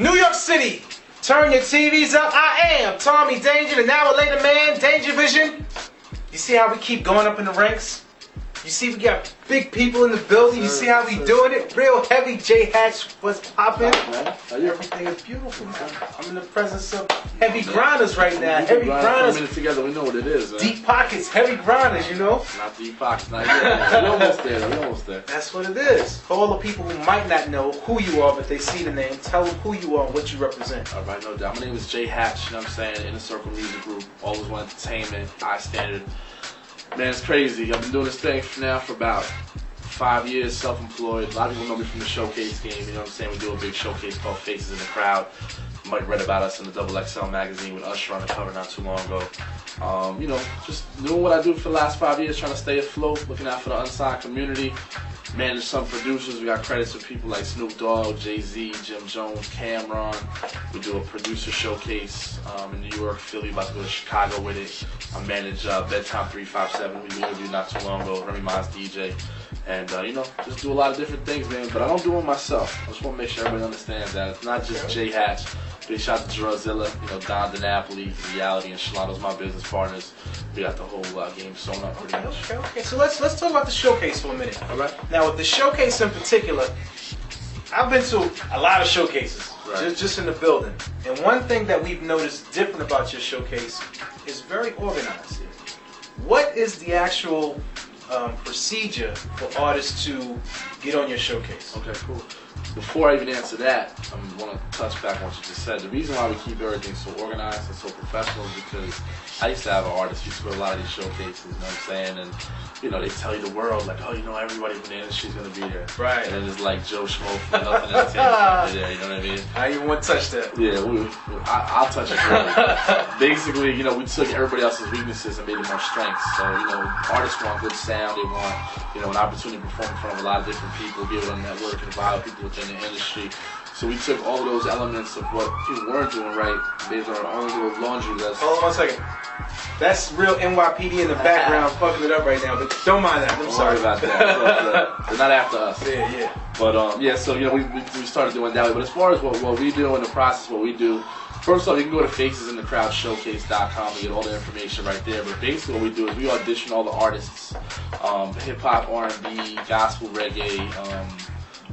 New York City, turn your TVs up. I am Tommy Danger, the now later man, Danger Vision. You see how we keep going up in the ranks? You see we got big people in the building. You see how we doing it? Real heavy. J.Hatch was popping. Everything is beautiful, man. I'm in the presence of heavy grinders right now. Heavy grinders. 4 minutes together, we know what it is, man. Deep pockets, heavy grinders, you know? Not deep pockets, not yet. We're almost there, we're almost there. That's what it is. For all the people who might not know who you are, but they see the name, tell them who you are and what you represent. All right, no doubt. My name is J.Hatch, you know what I'm saying? Inner Circle Music Group, Always One Entertainment, High Standard. Man, it's crazy. I've been doing this thing now for about 5 years, self-employed. A lot of people know me from the Showcase game, you know what I'm saying? We do a big showcase called Faces in the Crowd. You might have read about us in the XXL magazine with Usher on the cover not too long ago. You know, just doing what I do for the last 5 years, trying to stay afloat, looking out for the unsigned community. Manage some producers. We got credits for people like Snoop Dogg, Jay-Z, Jim Jones, Cameron. We do a producer showcase in New York, Philly, about to go to Chicago with it. I manage Bedtime 357. We interviewed not too long ago, Remy Ma's DJ. And, you know, just do a lot of different things, man. But I don't do it myself. I just want to make sure everybody understands that. It's not just J.Hatch. Big shout out to Drawzilla, you know, Don DiNapoli, Reality, and Shalano's my business partners. We got the whole game sewn up pretty much. Okay. So let's talk about the showcase for a minute. All right. Now, with the showcase in particular, I've been to a lot of showcases, just in the building. And one thing that we've noticed different about your showcase is very organized. What is the actual procedure for artists to get on your showcase? Okay, cool. Before I even answer that, I want to touch back on what you just said. The reason why we keep everything so organized and so professional is because I used to have an artist who used to go to a lot of these showcases, you know what I'm saying? And, you know, they tell you the world, like, oh, you know, everybody from the industry is going to be there. Right. And then it's like Joe Schmo from Nothing Entertainment there, you know what I mean? I even want to touch that. Yeah, I'll touch it for you. Basically, you know, we took everybody else's weaknesses and made them our strengths. So, you know, artists want good sound. They want, you know, an opportunity to perform in front of a lot of different people, be able to network and vibe people within the industry. So we took all of those elements of what people weren't doing right, made our own little laundry list. Hold on 1 second. That's real NYPD in the background fucking it up right now, but don't mind that. I'm sorry about that. They're not after us. Yeah. But yeah, so you know, we started doing that way. But as far as what we do in the process, what we do, first off, you can go to facesinthecrowdshowcase.com and get all the information right there. But basically what we do is we audition all the artists, hip-hop, R&B, gospel, reggae,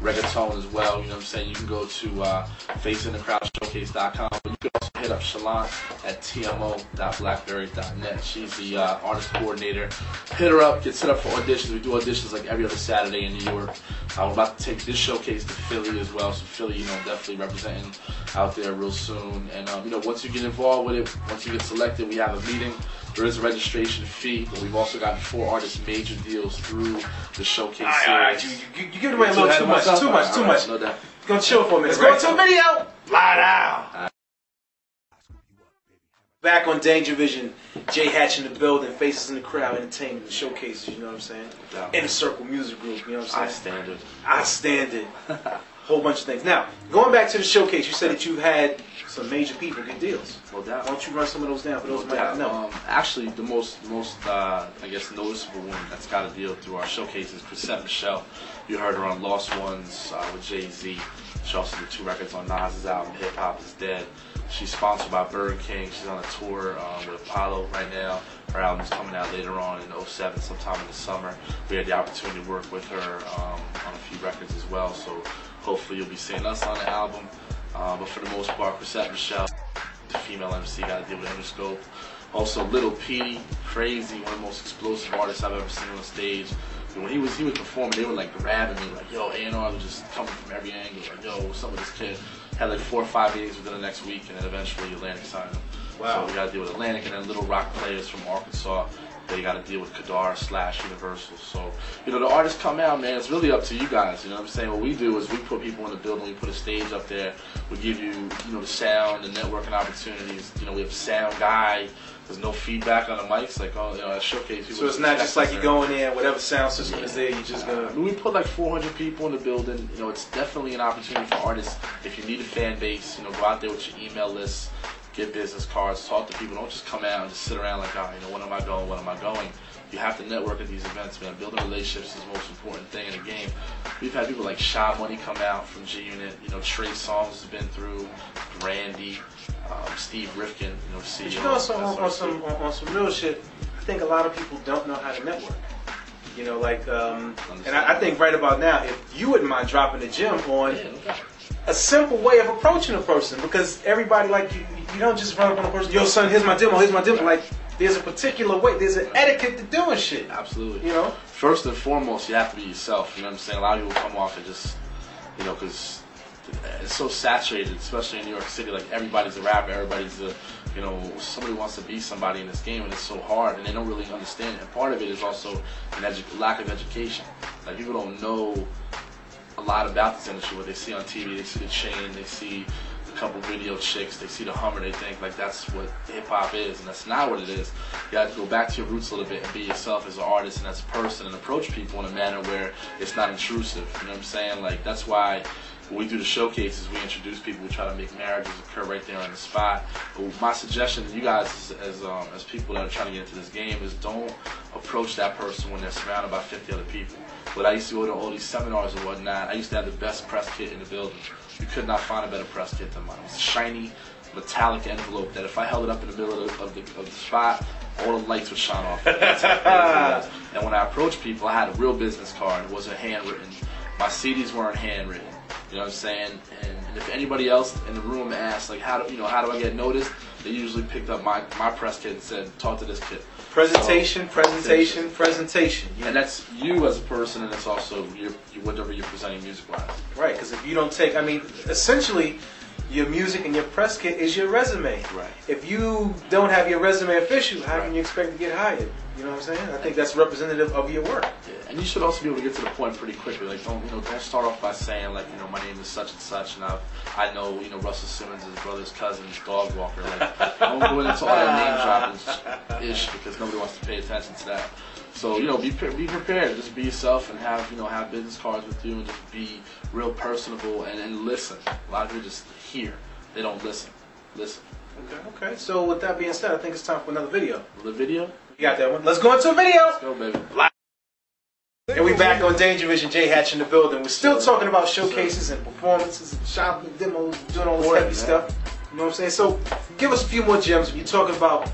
reggaeton as well, you know what I'm saying? You can go to facesinthecrowdshowcase.com, but you can also hit up Shalon at tmo.blackberry.net. She's the artist coordinator. Hit her up, get set up for auditions. We do auditions like every other Saturday in New York. I'm about to take this showcase to Philly as well, so Philly, you know, definitely representing out there real soon. And, you know, once you get involved with it, once you get selected, we have a meeting. There is a registration fee, but we've also gotten 4 artists major deals through the showcase series. All right, you give away a little too much. No doubt. Gonna chill for a minute. Let's go to a video. Lie down. Back on Danger Vision, J.Hatch in the building, Faces in the Crowd, Entertainment, showcases, you know what I'm saying? Inner Circle Music Group, you know what I'm saying? I stand it. Whole bunch of things. Now, going back to the showcase, you said that you've had some major people get deals. No doubt. Why don't you run some of those down for those who might not know? Actually, the most I guess noticeable one that's got a deal through our showcase is Chrisette Michelle. You heard her on Lost Ones with Jay-Z. She also did 2 records on Nas's album, Hip Hop Is Dead. She's sponsored by Burger King. She's on a tour with Apollo right now. Her album's coming out later on in 2007, sometime in the summer. We had the opportunity to work with her on a few records as well, so hopefully you'll be seeing us on the album. But for the most part, Chrisette Michelle, the female MC, got to deal with Interscope. Also, Little Petey, crazy, one of the most explosive artists I've ever seen on stage. And when he was performing, they were like grabbing me, like, yo, A&R was just coming from every angle, like, yo, what's up with this kid? Had like 4 or 5 days within the next week, and then eventually Atlantic signed him. Wow. So we got to deal with Atlantic, and then Little Rock players from Arkansas. They got to deal with Kadar/Universal. So, you know, the artists come out, man, it's really up to you guys, you know what I'm saying? What we do is we put people in the building, we put a stage up there, we give you, you know, the sound, the networking opportunities, you know, we have a sound guy, there's no feedback on the mics, like, oh, you know, at Showcase. So it's not just like you go in there, whatever sound system is there, you just gonna... We put like 400 people in the building, you know, it's definitely an opportunity for artists. If you need a fan base, you know, go out there with your email list, get business cards, talk to people. Don't just come out and just sit around like, oh, you know, when am I going? You have to network at these events, man. Building relationships is the most important thing in the game. We've had people like Sha Money come out from G Unit. You know, Trey Songz has been through, Randy, Steve Rifkin. You know, CEO. But you know, on some real shit, I think a lot of people don't know how to network. You know, like, and I think right about now, if you wouldn't mind dropping a gem on a simple way of approaching a person, because everybody, like, you don't just run up on a person, yo son, here's my demo, here's my demo. Like, there's a particular way, there's an etiquette to doing shit. Absolutely. You know? First and foremost, you have to be yourself. You know what I'm saying? A lot of people come off and just, you know, because it's so saturated, especially in New York City. Like, everybody's a rapper, everybody's a, you know, somebody wants to be somebody in this game, and it's so hard, and they don't really understand it. And part of it is also lack of education. Like, people don't know a lot about this industry. What they see on TV, they see the chain, they see a couple video chicks, they see the Hummer, they think like that's what hip-hop is, and that's not what it is. You have to go back to your roots a little bit and be yourself as an artist and as a person, and approach people in a manner where it's not intrusive. You know what I'm saying? Like, that's why when we do the showcases, we introduce people, we try to make marriages occur right there on the spot. But my suggestion to you guys as people that are trying to get into this game is don't approach that person when they're surrounded by 50 other people. But I used to go to all these seminars and whatnot. I used to have the best press kit in the building. You could not find a better press kit than mine. It was a shiny, metallic envelope that if I held it up in the middle of the spot, all the lights would shine off. That's how crazy it was. And when I approached people, I had a real business card. It wasn't handwritten. My CDs weren't handwritten. You know what I'm saying? And if anybody else in the room asked, like, how do I get noticed? They usually picked up my press kit and said, talk to this kid. Presentation. And that's you as a person, and it's also whatever you're presenting music-wise. Right, because if you don't take, I mean, essentially, your music and your press kit is your resume. Right. If you don't have your resume official, how can you expect to get hired? You know what I'm saying? I think that's representative of your work. Yeah. And you should also be able to get to the point pretty quickly. Like, don't start off by saying, like, you know, my name is such and such, and I know, you know, Russell Simmons' brother's cousin's dog walker. Like, don't go into all that name dropping ish, because nobody wants to pay attention to that. So, you know, be prepared. Just be yourself and have business cards with you, and just be real personable and listen. A lot of people just hear. They don't listen. Listen. Okay. So with that being said, I think it's time for another video. The video? You got that one? Let's go into a video. Let's go, baby. And we back on Danger Vision, J.Hatch in the building. We're still talking about showcases and performances and shopping, demos, doing all this heavy stuff. You know what I'm saying? So give us a few more gems when you're talking about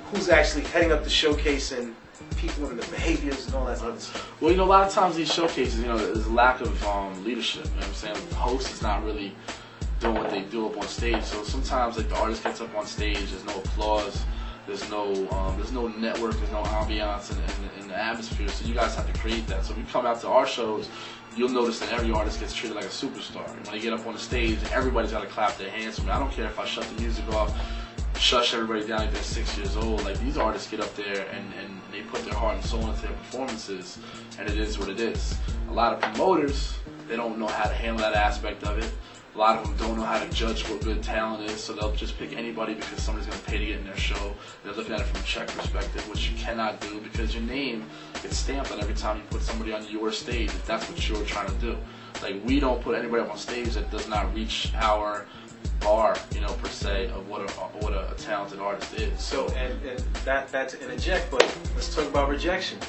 who's actually heading up the showcase and people and the behaviors and all that other stuff. Well, you know, a lot of times these showcases, you know, there's a lack of leadership. You know what I'm saying? The host is not really doing what they do up on stage. So sometimes, like, the artist gets up on stage, there's no applause, there's no network, there's no ambiance in the atmosphere. So you guys have to create that. So if you come out to our shows, you'll notice that every artist gets treated like a superstar. And when they get up on the stage, everybody's got to clap their hands for me. I don't care if I shut the music off, shush everybody down if they're 6 years old. Like, these artists get up there and they put their heart and soul into their performances, and it is what it is. A lot of promoters, they don't know how to handle that aspect of it. A lot of them don't know how to judge what good talent is, so they'll just pick anybody because somebody's going to pay to get in their show. They're looking at it from a check perspective, which you cannot do, because your name gets stamped on every time you put somebody on your stage, if that's what you're trying to do. Like, we don't put anybody up on stage that does not reach our bar, you know, per se, of what a talented artist is. So, and that to interject, but let's talk about rejection.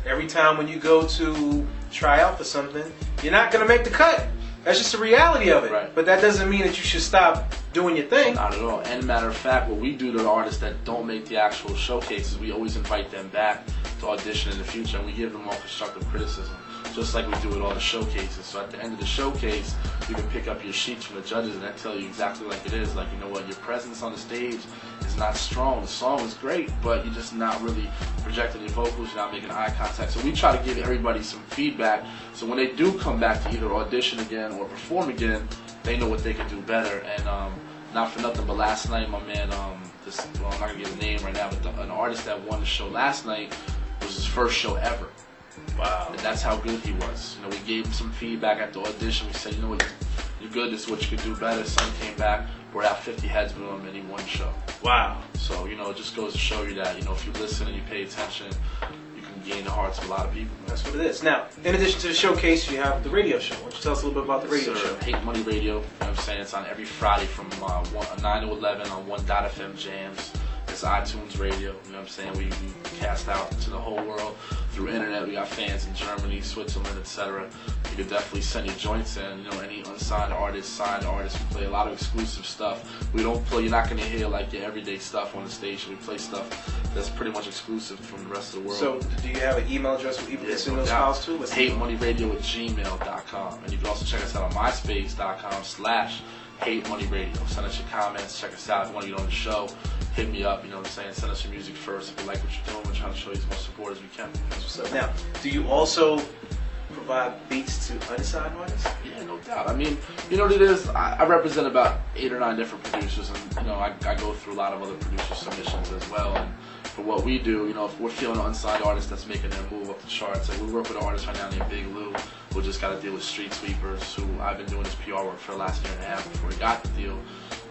Every time when you go to try out for something, you're not going to make the cut. That's just the reality of it. Right. But that doesn't mean that you should stop doing your thing. Not at all. And matter of fact, what we do to the artists that don't make the actual showcases, we always invite them back to audition in the future, and we give them all constructive criticism, just like we do with all the showcases. So at the end of the showcase, you can pick up your sheets from the judges and they tell you exactly like it is. Like, you know what, your presence on the stage is not strong. The song is great, but you're just not really projecting your vocals, you're not making eye contact. So we try to give everybody some feedback, so when they do come back to either audition again or perform again, they know what they can do better. And not for nothing, but last night, my man, I'm not going to give a name right now, but an artist that won the show last night was his first show ever. Wow. And that's how good he was. You know, we gave him some feedback at the audition. We said, you know what, you're good, this is what you could do better. Son came back, brought out 50 heads with him, and he won the show. Wow. So, you know, it just goes to show you that, you know, if you listen and you pay attention, you can gain the hearts of a lot of people. That's what it is. Now, in addition to the showcase, you have the radio show. Why don't you tell us a little bit about the radio show? Hate Money Radio. You know what I'm saying? It's on every Friday from 9 to 11 on 1.FM Jams. It's iTunes Radio. You know what I'm saying? We cast out to the whole world through internet. We got fans in Germany, Switzerland, etc. You could definitely send your joints in. You know, any unsigned artists, signed artists. We play a lot of exclusive stuff. We don't play. You're not gonna hear like your everyday stuff on the station. We play stuff that's pretty much exclusive from the rest of the world. So, do you have an email address where people can send those files to? HateMoneyRadio@gmail.com, and you can also check us out on MySpace.com/HateMoneyRadio. Send us your comments. Check us out. If you want to get on the show, hit me up. You know what I'm saying? Send us your music first. If you like what you're doing, we're trying to show you as much support as we can. That's what's up. Now, do you also provide beats to unsigned artists? Yeah, no doubt. I mean, you know what it is? I represent about 8 or 9 different producers, and you know, I go through a lot of other producer submissions as well. And for what we do, you know, if we're feeling an unsigned artist that's making their move up the charts, and we work with an artist right now named Big Lou, who just got to deal with Street Sweepers, who I've been doing his PR work for the last year and a half before he got the deal.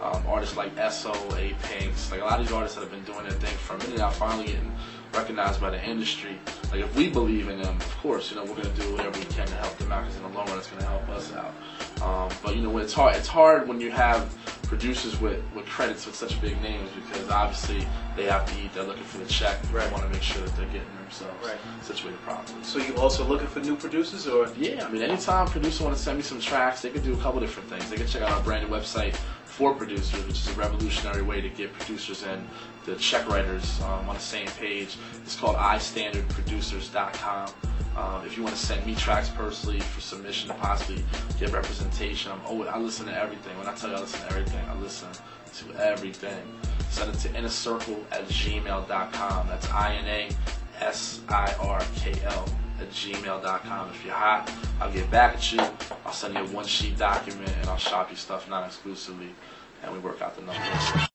Artists like S.O., A-Pinks, like a lot of these artists that have been doing their thing for a minute now, finally getting recognized by the industry. Like, if we believe in them, of course, you know, we're going to do whatever we can to help them out, because in the long run it's going to help us out. But you know, it's hard when you have producers with credits with such big names, because obviously they have to eat, they're looking for the check, right. They want to make sure that they're getting themselves situated properly. So you also looking for new producers, or? Yeah, I mean, anytime a producer want to send me some tracks, they could do a couple different things. They can check out our brand new website for producers, which is a revolutionary way to get producers and the check writers on the same page. It's called iStandardProducers.com. If you want to send me tracks personally for submission to possibly get representation, I listen to everything. When I tell you I listen to everything, I listen to everything. Send it to innercircle@gmail.com. That's INASIRKL@gmail.com. If you're hot, I'll get back at you. I'll send you a 1-sheet document, and I'll shop your stuff non-exclusively, and we work out the numbers.